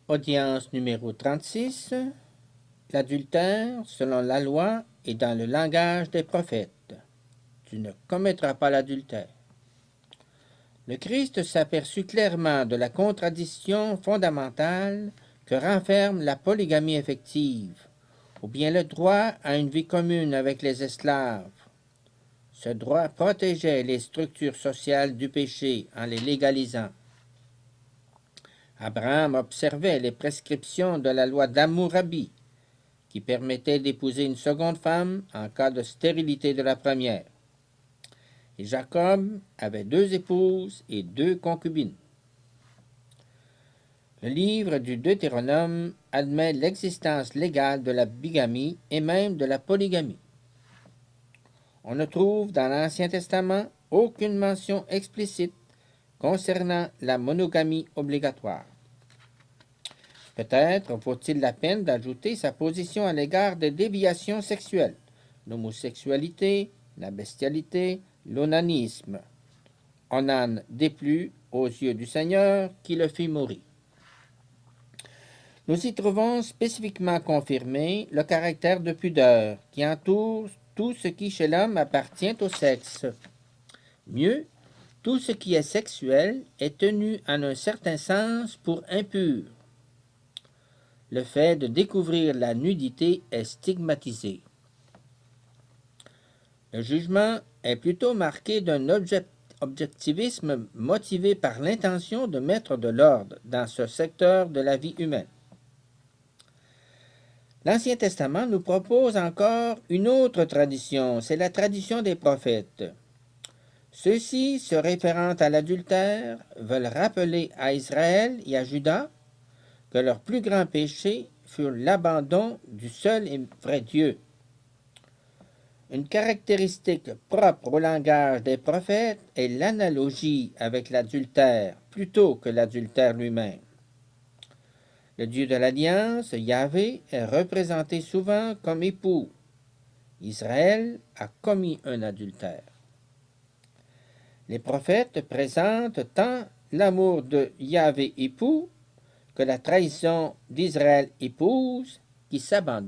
Audience numéro 36. L'adultère, selon la loi et dans le langage des prophètes. Tu ne commettras pas l'adultère. Le Christ s'aperçut clairement de la contradiction fondamentale que renferme la polygamie effective, ou bien le droit à une vie commune avec les esclaves. Ce droit protégeait les structures sociales du péché en les légalisant. Abraham observait les prescriptions de la loi d'Hammurabi, qui permettait d'épouser une seconde femme en cas de stérilité de la première. Et Jacob avait 2 épouses et 2 concubines. Le livre du Deutéronome admet l'existence légale de la bigamie et même de la polygamie. On ne trouve dans l'Ancien Testament aucune mention explicite concernant la monogamie obligatoire. Peut-être vaut-il la peine d'ajouter sa position à l'égard des déviations sexuelles, l'homosexualité, la bestialité, l'onanisme. Onan déplut aux yeux du Seigneur qui le fit mourir. Nous y trouvons spécifiquement confirmé le caractère de pudeur qui entoure tout ce qui chez l'homme appartient au sexe. Mieux, tout ce qui est sexuel est tenu en un certain sens pour impur. Le fait de découvrir la nudité est stigmatisé. Le jugement est plutôt marqué d'un objectivisme motivé par l'intention de mettre de l'ordre dans ce secteur de la vie humaine. L'Ancien Testament nous propose encore une autre tradition, c'est la tradition des prophètes. Ceux-ci, se référant à l'adultère, veulent rappeler à Israël et à Juda que leur plus grand péché fut l'abandon du seul et vrai Dieu. Une caractéristique propre au langage des prophètes est l'analogie avec l'adultère plutôt que l'adultère lui-même. Le Dieu de l'Alliance, Yahvé, est représenté souvent comme époux. Israël a commis un adultère. Les prophètes présentent tant l'amour de Yahvé époux que la trahison d'Israël épouse qui s'abandonne.